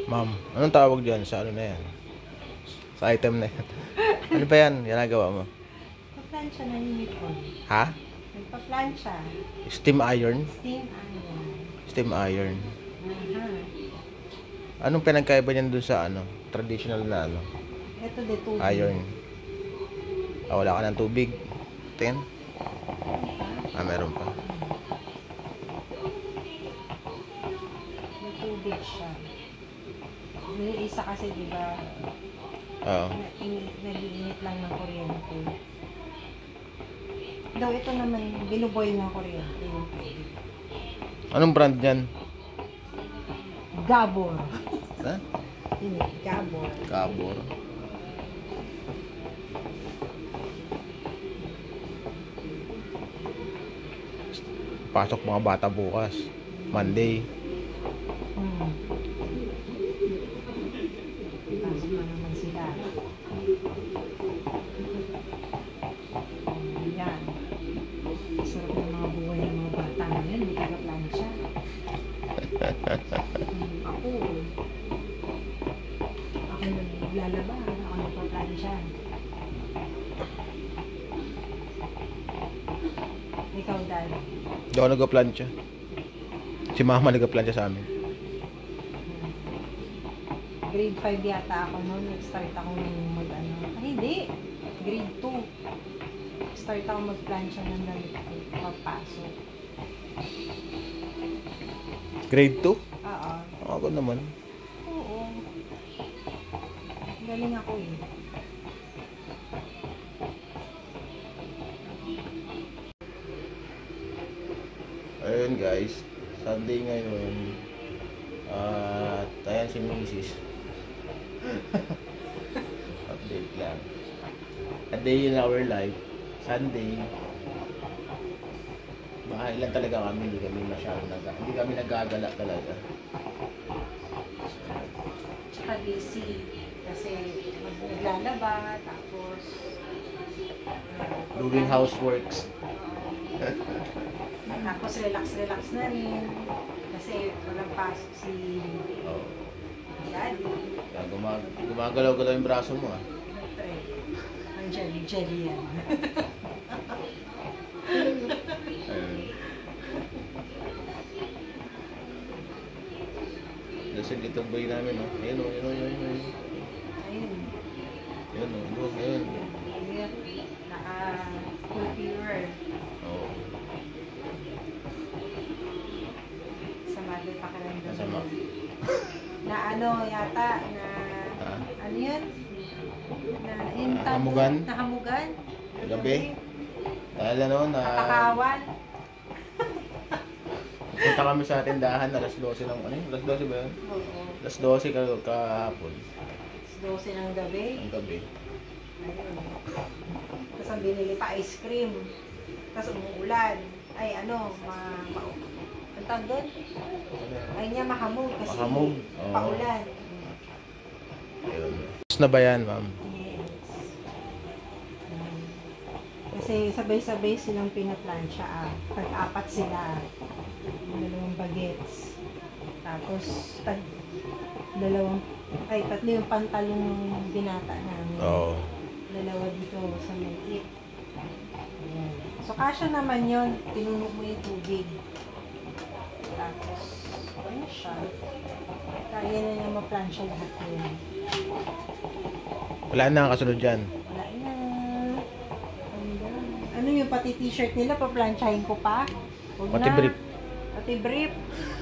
Ma'am, anong tawag dyan sa ano na yan? Sa item na yan. Ano ba yan? Ginagawa mo? Nagpa-plancha na unicorn. Ha? Nagpa-plancha. Steam iron? Steam iron. Steam iron. Aha. Anong pinagkaiba niyan dun sa ano? Traditional na ano? Ito de tubig. Iron. Ah, wala ka ng tubig. Tingin? Ah, meron pa. May tubig siya. Yung isa kasi diba, Oo. nag-iinit lang ng kuryente. Daw ito naman, binuboy ng kuryente yung tubig. Anong brand niyan? Gabor. Ha? Hindi, Gabor. Gabor. Pasok mga bata bukas. Monday. Pasok na naman sila. Yan. Sarap ng mga buhay ng mga bata ngayon. Hindi taga-plancha. Ako naglalaba. Ako nagpa-plancha. Ikaw, Dad. Hindi ako nagpa-plancha. Si mama nagpa-plancha sa amin. Grade 5 yata ako noon. Nag-start ako mag-ano. Ay, hindi. Grade 2. Start ako mag-plancha ng damit ko. Pagpasok. Grade 2? Oo. Ako naman. Oo. Galing ako eh. Ayun guys, Sunday ngayon. At ayan si Mrs. Update lang. A day in our life. Sunday. Bahay lang talaga kami, hindi kami nagagala talaga. Tsaka busy. Kasi naglalaba, tapos Doing houseworks. tapos relax na rin. Kasi walang pasok si Oh. Daddy. Kaya gumagalaw-galaw yung braso mo ah. Siyempre, ang jelly yan. Ayun. Lasing itong boy namin oh. Ayun oh, ayun. Ayun. Ayun oh, ayun. Ayun. Naka-full fever. Oh. Samado pakiramdam. Masama. Na ano yata, na Ah. ano yun? Na yung Nakamugan? Nakamugan? Gabi? Dahil ano, Katakawan? punta kami sa tindahan alas 12 ng ano, alas 12 ba yun? Oo. Alas 12 kahapon, 12 ng gabi. ang gabi. Ayun. Tapos ang binili pa ice cream. Tapos umuulan. Ay ano, ang tawag doon? Ay niya mahamog kasi Mahamog? Oo. paulan. Ayun. Tapos na ba yan, ma'am? Yes. Kasi sabay-sabay silang pinaplansya ah. Tag-apat sila. Dalawang bagets. Tapos tatlo yung pantalon ng binata namin. Oo. Dalawa dito sa maliit. Ayan. So, kasya naman yun. Tinunog mo yung tubig. Tapos, ano siya? Kaya na niya ma-plansya lahat yun. Wala na ang kasunod dyan. Wala na. Ano yung pati t-shirt nila? Pa-plansyahin ko pa? Huwag Pati na. brief. Pati brief.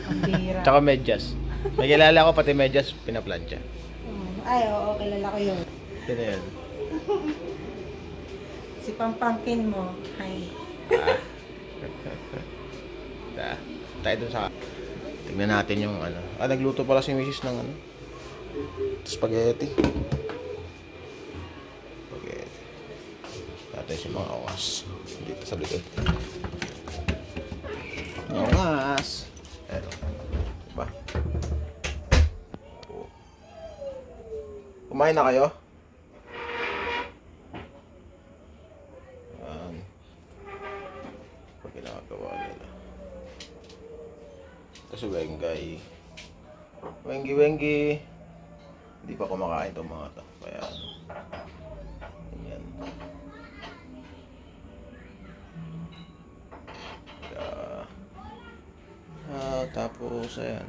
Ang bira. Tsaka medyas. May kilala ko pati medyas pinaplansya. Ay, oo. Kilala ko yun. Sino yun? Si Pampangkin mo. Hi. Tayo dun sa... Tignan natin yung ano. Ah, nagluto pala si Mrs. ng ano. Spaghetti. Spaghetti. Natin si mga awas. Dito sa likod. Awas. Eto. Diba? Kumain na kayo? Pag ginagawa nila. Tapos Wengay. Wengi. Hindi pa kumakain itong mga to. Kaya, ayan. Tapos, ayan.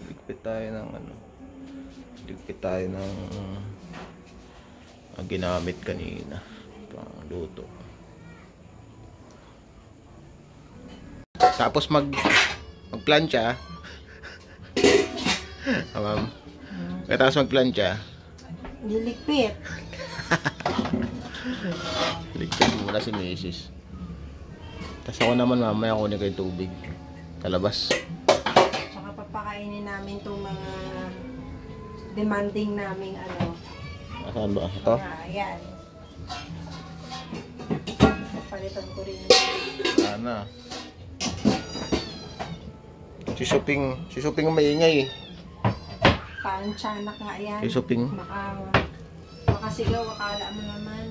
Ligpit tayo ng ano. Ligpit tayo ng ang ginamit kanina. Pang luto. Tapos magplancha. Ma'am. Tapos magplancha. Liligpit. Ligpit muna si Mrs. Tapos ako naman mamaya kunin ko yung tubig. Talabas. Tsaka papakainin namin itong mga demanding naming ano. Saan ba? Ito? Ayan. Palitan ko rin yung tubig. Ana. Si Suping ang maingay eh. Parang tiyanak nga yan. Si Suping. Makasigaw, akala mo naman.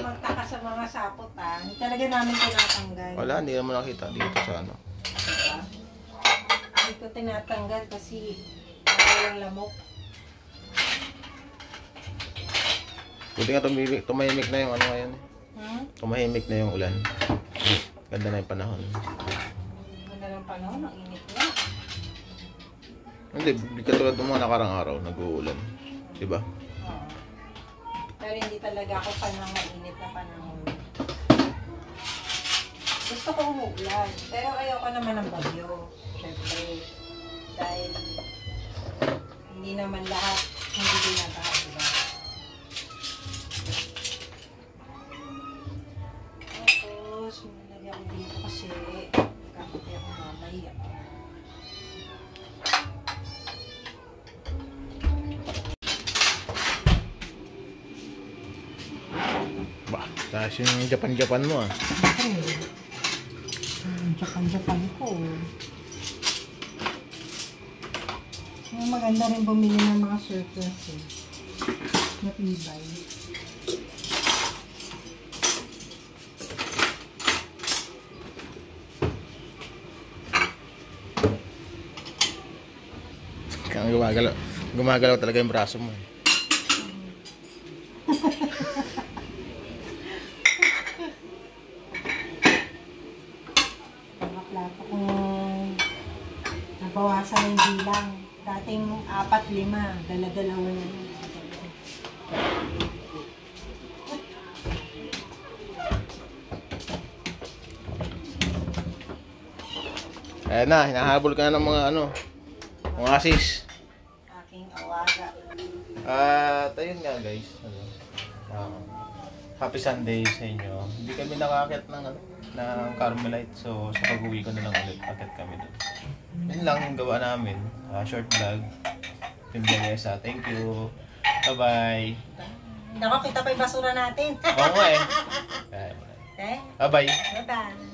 Magtaka sa mga sapot Hindi talaga namin tinatanggal. Wala, hindi naman nakita dito sa ano. Diba? Hindi ko tinatanggal kasi walang lamok. Buti nga tumahimik na yung ano ngayon eh. Tumahimik na yung ulan. Ganda na yung panahon. Ganda ng panahon, ang init na. Hindi katulad ng mga nakarang araw, nag-uulan. Diba? Oo. Pero hindi talaga ako fan ng mainit na panahon. Gusto ko umuulan, pero ayoko naman ng bagyo. Siyempre, dahil hindi naman lahat hindi binabaha, diba? Tapos, nilagay ako dito kasi kapit ako mamaya. Bah, taas yung Japan mo ah. Japan ko. Maganda rin bumili ng mga surplus eh. Matibay. Kaya gumagalaw talaga yung braso mo eh. Plato kung nabawasan na yung bilang. Dating 4-5, dala-dalawa na yun. Ayan na, hinahabol ka na ng mga ano, mga asis. Aking awaga. Ayun nga guys. Happy Sunday sa inyo. Hindi kami nakakit ng Carmelite. So sa pag-uwi ko na lang ulit, akit kami doon. Yun lang yung gawa namin. Short vlog. Team Vanessa. Thank you. Bye-bye. Nako, kita pa yung basura natin. Oo nga eh. Okay? Bye-bye. Bye-bye.